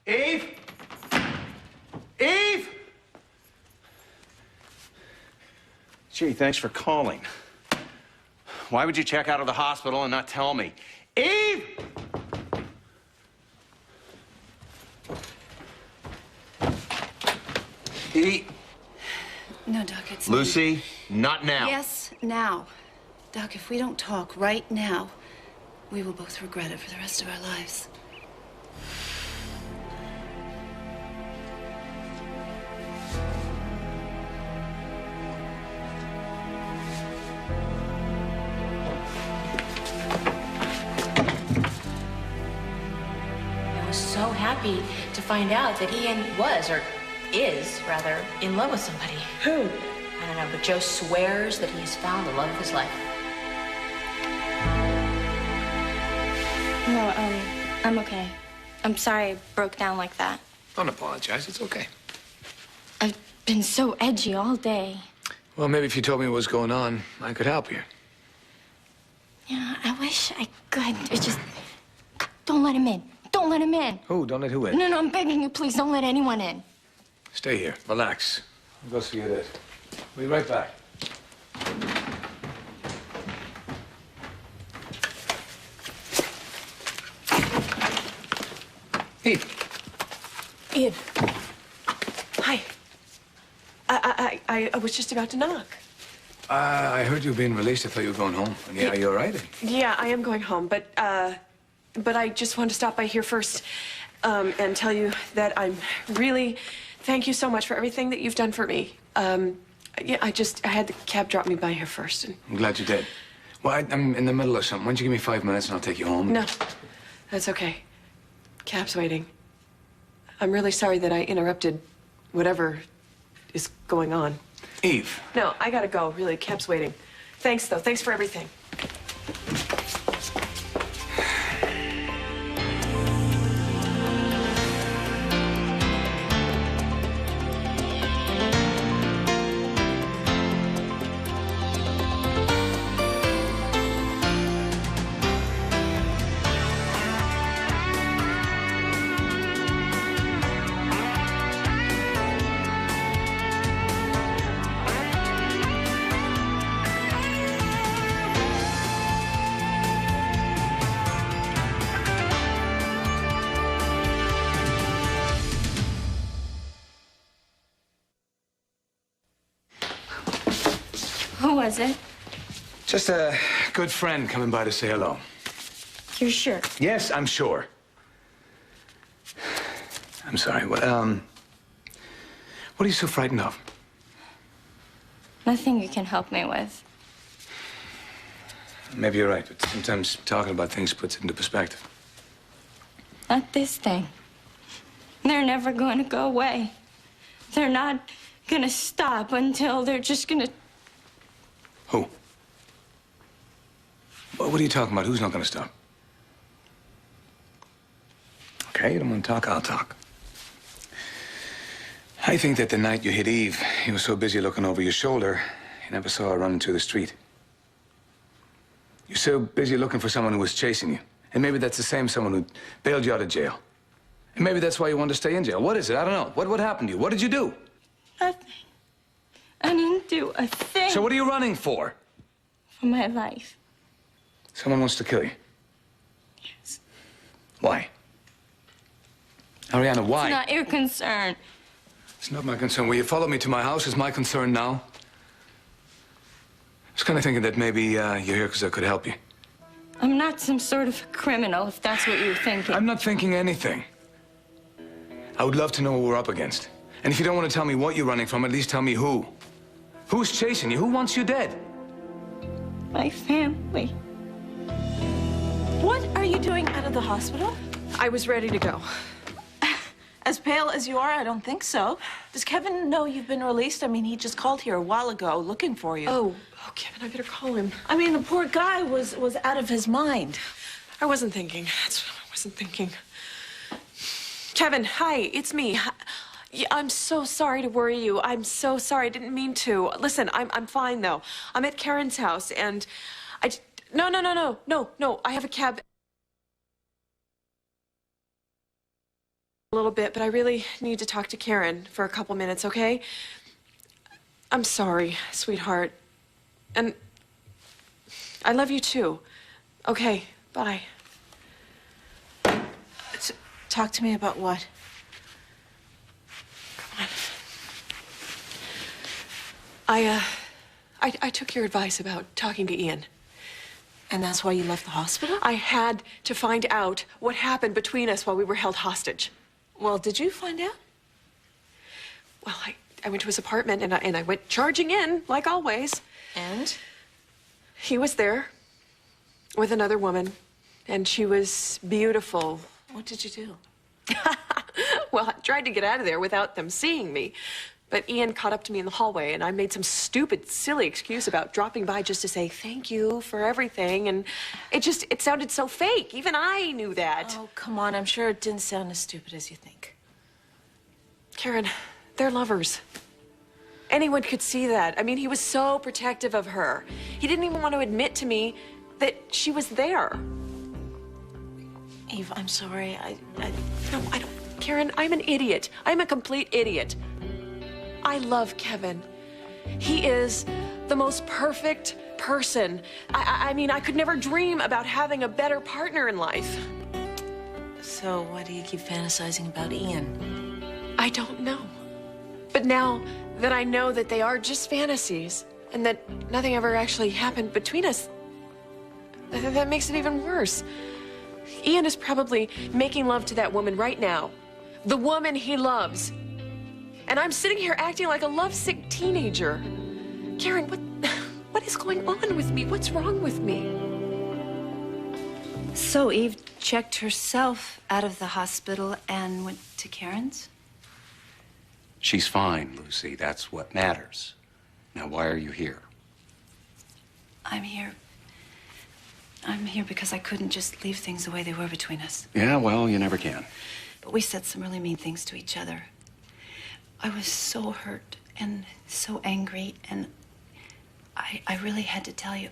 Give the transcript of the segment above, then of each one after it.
Eve? Eve? Gee, thanks for calling. Why would you check out of the hospital and not tell me? Eve! Eve? No, Doc, it's Lucy, not now. Yes, now. Doc, if we don't talk right now, we will both regret it for the rest of our lives. I was so happy to find out that he was, or is, rather, in love with somebody. Who? I don't know, but Joe swears that he has found the love of his life. No, I'm okay. I'm sorry I broke down like that. Don't apologize. It's okay. I've been so edgy all day. Well, maybe if you told me what was going on, I could help you. Yeah, I wish I could. It's just... Don't let him in. Don't let him in. Who? Don't let who in? No, I'm begging you, please, don't let anyone in. Stay here. Relax. I'll go see you this. We'll be right back. Eve. Ian. Hi. I was just about to knock. I heard you were being released. I thought you were going home. Yeah, you all right? Yeah, I am going home, but I just wanted to stop by here first and tell you that I'm really... Thank you so much for everything that you've done for me. Yeah, I had the cab drop me by here first. And... I'm glad you did. Well, I'm in the middle of something. Why don't you give me 5 minutes and I'll take you home? No, that's okay. Cab's waiting. I'm really sorry that I interrupted whatever is going on. Eve. No, I gotta go, really. Cab's waiting. Thanks, though. Thanks for everything. Who was it? Just a good friend coming by to say hello. You're sure? Yes, I'm sure. I'm sorry. What are you so frightened of? Nothing you can help me with. Maybe you're right, but sometimes talking about things puts it into perspective. Not this thing. They're never going to go away. They're not going to stop until they're just going to... Who? What are you talking about? Who's not going to stop? Okay, you don't want to talk, I'll talk. I think that the night you hit Eve, you were so busy looking over your shoulder, you never saw her running through the street. You're so busy looking for someone who was chasing you. And maybe that's the same someone who bailed you out of jail. And maybe that's why you wanted to stay in jail. What is it? I don't know. What happened to you? What did you do? Nothing. I didn't do a thing. So what are you running for? For my life. Someone wants to kill you. Yes. Why? Ariana, why? It's not your concern. It's not my concern. Will you follow me to my house? Is my concern now? I was kind of thinking that maybe you're here because I could help you. I'm not some sort of criminal, if that's what you're thinking. I'm not thinking anything. I would love to know what we're up against. And if you don't want to tell me what you're running from, at least tell me who. Who's chasing you? Who wants you dead? My family. What are you doing out of the hospital? I was ready to go. As pale as you are, I don't think so. Does Kevin know you've been released? I mean, he just called here a while ago looking for you. Oh, Kevin, I better call him. I mean, the poor guy was out of his mind. I wasn't thinking. That's what I wasn't thinking. Kevin, hi, it's me. Yeah, I'm so sorry to worry you. I'm so sorry. I didn't mean to. Listen, I'm fine, though. I'm at Karen's house, and No. I have a cab. a little bit, but I really need to talk to Karen for a couple minutes, okay? I'm sorry, sweetheart. And I love you too. Okay, bye. Talk to me about what? Come on. I took your advice about talking to Ian. And that's why you left the hospital? I had to find out what happened between us while we were held hostage. Well, did you find out? Well, I went to his apartment and I went charging in, like always. And? He was there with another woman, and she was beautiful. What did you do? Well, I tried to get out of there without them seeing me. But Ian caught up to me in the hallway, and I made some stupid, silly excuse about dropping by just to say thank you for everything. And it sounded so fake. Even I knew that. Oh, come on. I'm sure it didn't sound as stupid as you think. Karen, they're lovers. Anyone could see that. I mean, he was so protective of her. He didn't even want to admit to me that she was there. Eve, I'm sorry. No, I don't. Karen, I'm an idiot. I'm a complete idiot. I love Kevin. He is the most perfect person. I mean, I could never dream about having a better partner in life. So why do you keep fantasizing about Ian? I don't know. But now that I know that they are just fantasies and that nothing ever actually happened between us, that makes it even worse. Ian is probably making love to that woman right now. The woman he loves. And I'm sitting here acting like a lovesick teenager. Karen, what is going on with me? What's wrong with me? So Eve checked herself out of the hospital and went to Karen's? She's fine, Lucy. That's what matters. Now, why are you here? I'm here because I couldn't just leave things the way they were between us. Yeah, well, you never can. But we said some really mean things to each other. I was so hurt and so angry, and I really had to tell you,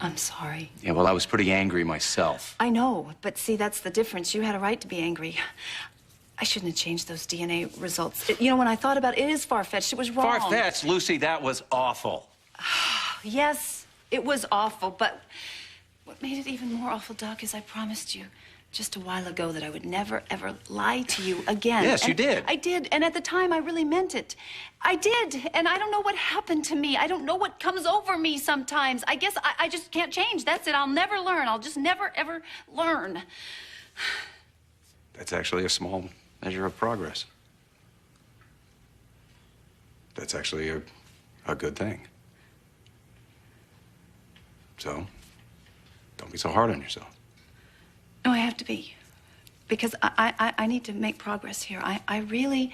I'm sorry. Yeah, well, I was pretty angry myself. I know, but see, that's the difference. You had a right to be angry. I shouldn't have changed those DNA results. You know, when I thought about it, it is far-fetched. It was wrong. Far-fetched, Lucy, that was awful. Yes, it was awful, but what made it even more awful, Doc, is I promised you just a while ago that I would never, ever lie to you again. Yes, and you did. I did, and at the time, I really meant it. I did, and I don't know what happened to me. I don't know what comes over me sometimes. I guess I just can't change. That's it. I'll never learn. I'll just never, ever learn. That's actually a small measure of progress. That's actually a good thing. So, don't be so hard on yourself. No, I have to be. Because I need to make progress here. I really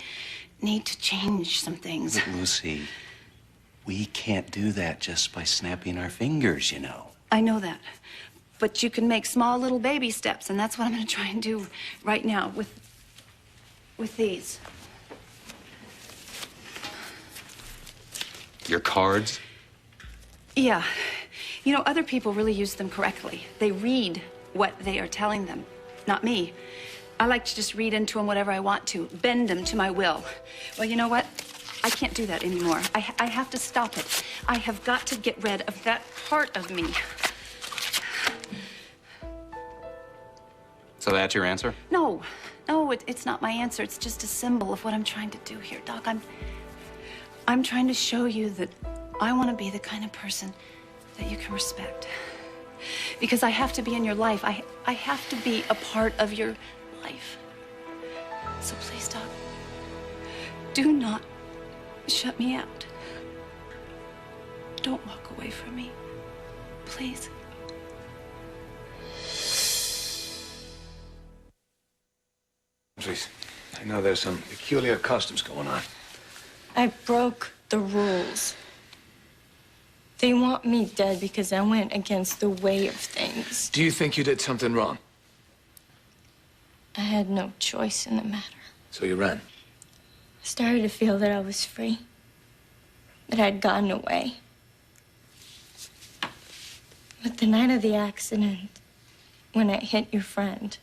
need to change some things. But Lucy, we can't do that just by snapping our fingers, you know. I know that. But you can make small little baby steps, and that's what I'm going to try and do right now with these. Your cards? Yeah. You know, other people really use them correctly. They read what they are telling them, not me. I like to just read into them whatever I want to, bend them to my will. Well, you know what? I can't do that anymore. I have to stop it. I have got to get rid of that part of me. So that's your answer? No, it's not my answer. It's just a symbol of what I'm trying to do here, Doc. I'm trying to show you that I want to be the kind of person that you can respect. Because I have to be in your life. I have to be a part of your life. So please, Doc, do not shut me out. Don't walk away from me. Please. Please, I know there's some peculiar customs going on. I broke the rules. They want me dead because I went against the way of things. Do you think you did something wrong? I had no choice in the matter. So you ran? I started to feel that I was free, that I'd gotten away. But the night of the accident, when I hit your friend,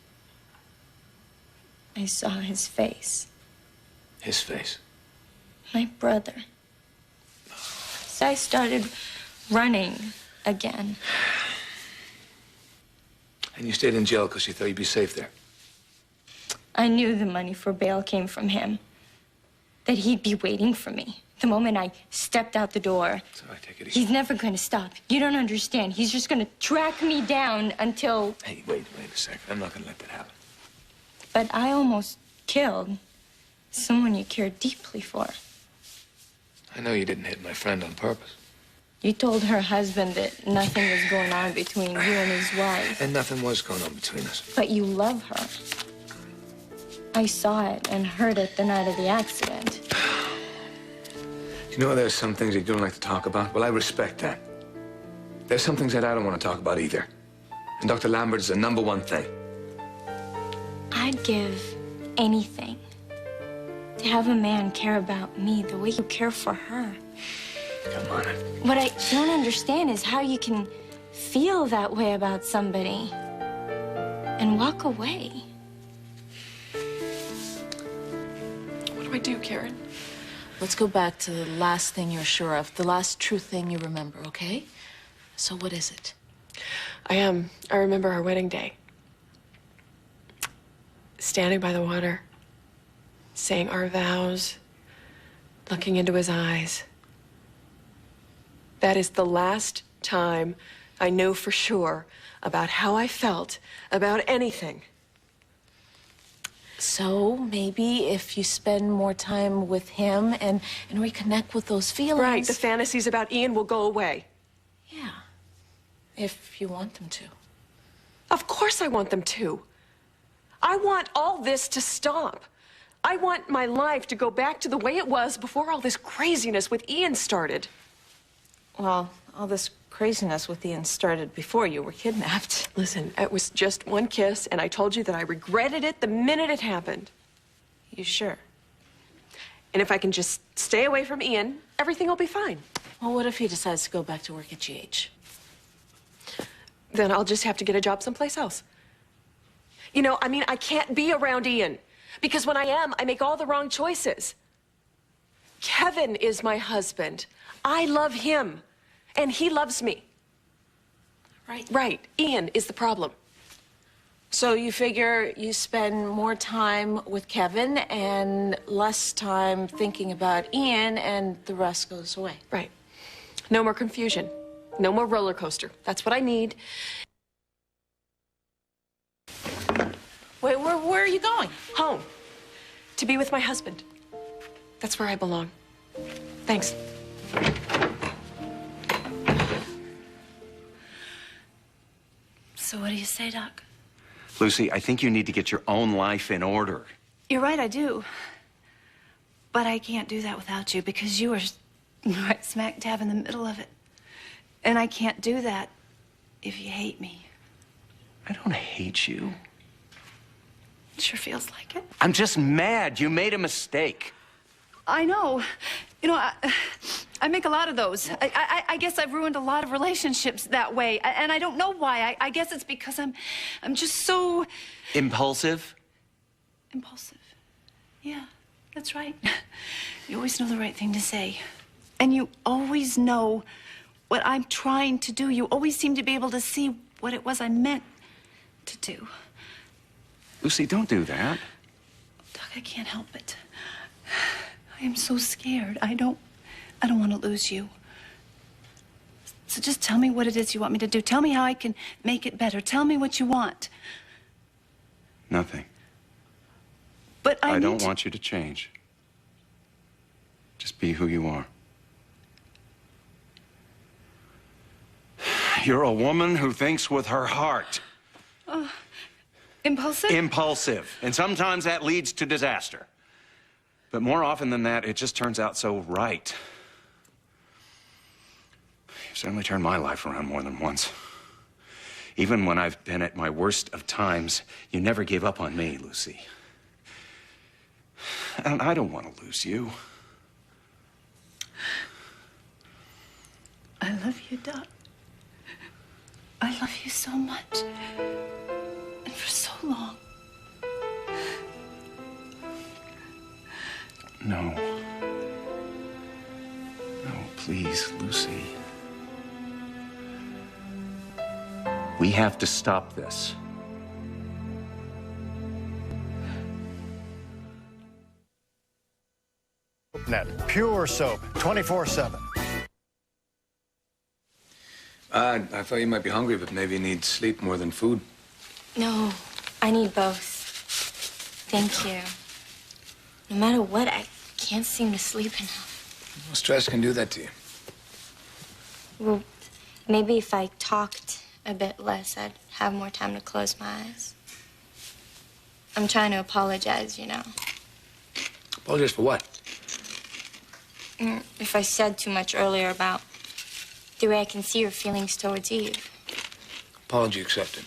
I saw his face. His face? My brother. So I started running again. And you stayed in jail because you thought you'd be safe there? I knew the money for bail came from him. That he'd be waiting for me. The moment I stepped out the door. So I take it easy. He's never going to stop. You don't understand. He's just going to track me down until... Hey, wait a second. I'm not going to let that happen. But I almost killed someone you cared deeply for. I know you didn't hit my friend on purpose. You told her husband that nothing was going on between you and his wife. And nothing was going on between us. But you love her. I saw it and heard it the night of the accident. You know, there's some things you don't like to talk about. Well, I respect that. There's some things that I don't want to talk about either. And Dr. Lambert is the #1 thing. I'd give anything to have a man care about me the way you care for her. Come on. What I don't understand is how you can feel that way about somebody and walk away. What do I do, Karen? Let's go back to the last thing you're sure of, the last true thing you remember, okay? So what is it? I remember our wedding day. Standing by the water, saying our vows, looking into his eyes. That is the last time I know for sure about how I felt about anything. So maybe if you spend more time with him and reconnect with those feelings... Right, the fantasies about Ian will go away. Yeah, if you want them to. Of course I want them to. I want all this to stop. I want my life to go back to the way it was before all this craziness with Ian started. Well, all this craziness with Ian started before you were kidnapped. Listen, it was just one kiss, and I told you that I regretted it the minute it happened. You sure? And if I can just stay away from Ian, everything will be fine. Well, what if he decides to go back to work at GH? Then I'll just have to get a job someplace else. You know, I mean, I can't be around Ian, because when I am, I make all the wrong choices. Kevin is my husband. I love him, and he loves me. Right. Right. Ian is the problem. So you figure you spend more time with Kevin and less time thinking about Ian, and the rest goes away. Right. No more confusion. No more roller coaster. That's what I need. Wait, where are you going? Home. To be with my husband. That's where I belong. Thanks. So what do you say, Doc? Lucy, I think you need to get your own life in order. You're right, I do. But I can't do that without you because you are right smack dab in the middle of it. And I can't do that if you hate me. I don't hate you. It sure feels like it. I'm just mad. You made a mistake. I know. You know, I make a lot of those. I guess I've ruined a lot of relationships that way. And I don't know why. I guess it's because I'm just so... Impulsive? Impulsive. Yeah, that's right. You always know the right thing to say. And you always know what I'm trying to do. You always seem to be able to see what it was I meant to do. Lucy, don't do that. Doc, I can't help it. I am so scared. I don't want to lose you. So just tell me what it is you want me to do. Tell me how I can make it better. Tell me what you want. Nothing. But I need don't to... want you to change. Just be who you are. You're a woman who thinks with her heart. Impulsive? Impulsive. And sometimes that leads to disaster. But more often than that, it just turns out so right. You've certainly turned my life around more than once. Even when I've been at my worst of times, you never gave up on me, Lucy. And I don't want to lose you. I love you, Doc. I love you so much. And for so long. No. No, please, Lucy. We have to stop this. Net pure soap, 24/7. I thought you might be hungry, but maybe you need sleep more than food. No, I need both. Thank you. No matter what, I can't seem to sleep enough. Well, stress can do that to you. Well, maybe if I talked a bit less, I'd have more time to close my eyes. I'm trying to apologize, you know. Apologize for what? If I said too much earlier about the way I can see your feelings towards Eve. Apology accepted.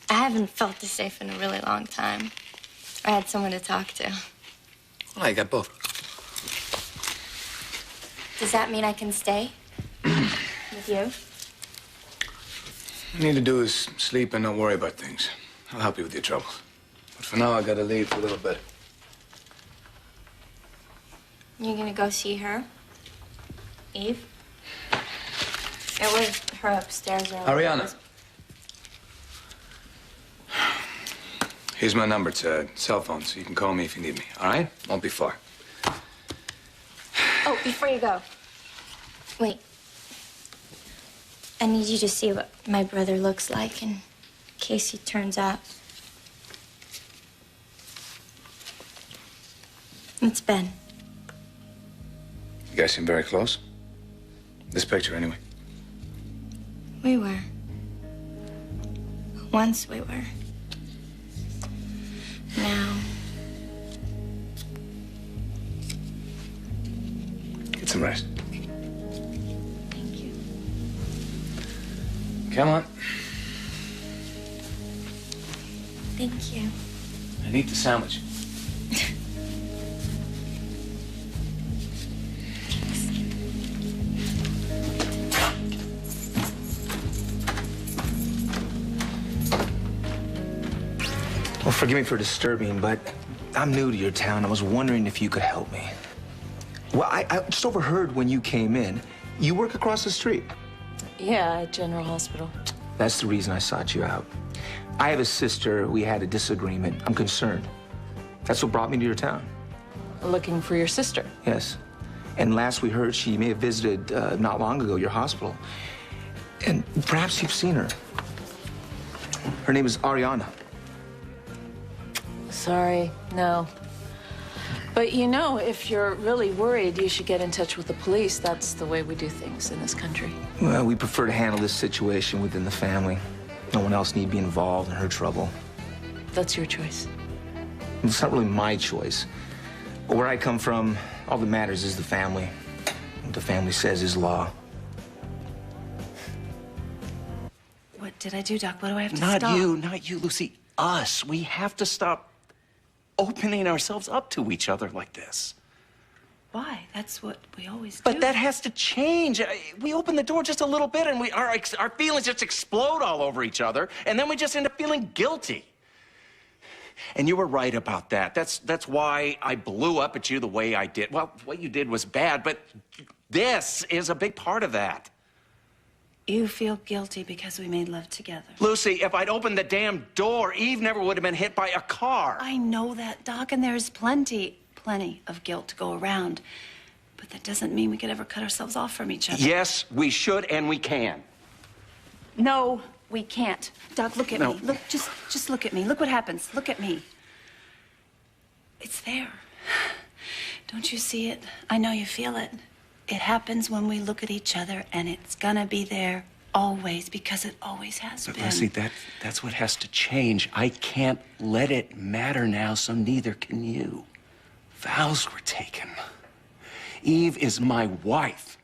I haven't felt this safe in a really long time. I had someone to talk to. Well, you got both. Does that mean I can stay with you? All you need to do is sleep and not worry about things. I'll help you with your troubles. But for now, I gotta leave for a little bit. You're gonna go see her? Eve? It was her upstairs earlier. Ariana. Here's my number. It's a cell phone, so you can call me if you need me, all right? Won't be far. Oh, before you go. Wait. I need you to see what my brother looks like in case he turns out. It's Ben. You guys seem very close. This picture, anyway. We were. Once we were. Now. Get some rest. Thank you. Come on. Thank you. And eat the sandwich. Well, forgive me for disturbing, but I'm new to your town. I was wondering if you could help me. Well, I just overheard when you came in. You work across the street. Yeah, at General Hospital. That's the reason I sought you out. I have a sister. We had a disagreement. I'm concerned. That's what brought me to your town. Looking for your sister. Yes. And last we heard, she may have visited not long ago your hospital. And perhaps you've seen her. Her name is Ariana. Sorry, no. But you know, if you're really worried, you should get in touch with the police. That's the way we do things in this country. Well, we prefer to handle this situation within the family. No one else need be involved in her trouble. That's your choice. It's not really my choice. But where I come from, all that matters is the family. What the family says is law. What did I do, Doc? What do I have to Not stop? not you, Lucy. Us. We have to stop opening ourselves up to each other like this. Why? That's what we always do. But that has to change. We open the door just a little bit and our feelings just explode all over each other, and then we just end up feeling guilty. And you were right about that. That's why I blew up at you the way I did. Well, what you did was bad, but this is a big part of that. You feel guilty because we made love together. Lucy, if I'd opened the damn door, Eve never would have been hit by a car. I know that, Doc, and there's plenty of guilt to go around. But that doesn't mean we could ever cut ourselves off from each other. Yes, we should and we can. No, we can't. Doc, look at No. me. Look, just look at me. Look what happens. Look at me. It's there. Don't you see it? I know you feel it. It happens when we look at each other, and it's gonna be there always, because it always has But been. Lucy, that's what has to change. I can't let it matter now, so neither can you. Vows were taken. Eve is my wife.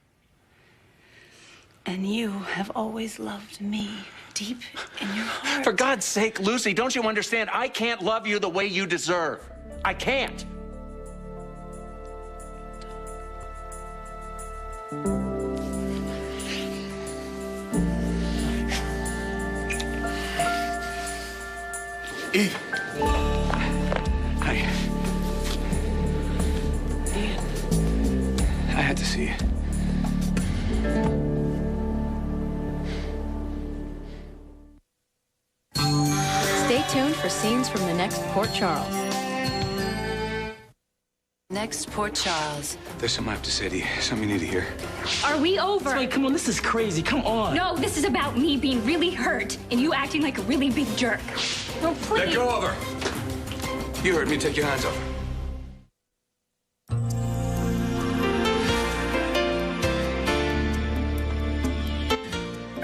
And you have always loved me deep in your heart. For God's sake, Lucy, don't you understand? I can't love you the way you deserve. I can't. Eve. Hi. to see you. Stay tuned for scenes from the next Port Charles. Next, Port Charles. There's something I have to say to you. Something you need to hear. Are we over? Wait, come on, this is crazy. Come on. No, this is about me being really hurt and you acting like a really big jerk. No, please. Let go of her. You heard me. Take your hands off her.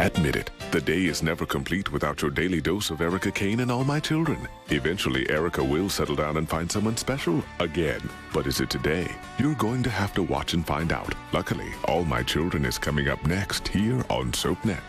Admit it, the day is never complete without your daily dose of Erica Kane and All My Children. Eventually, Erica will settle down and find someone special again. But is it today? You're going to have to watch and find out. Luckily, All My Children is coming up next here on SoapNet.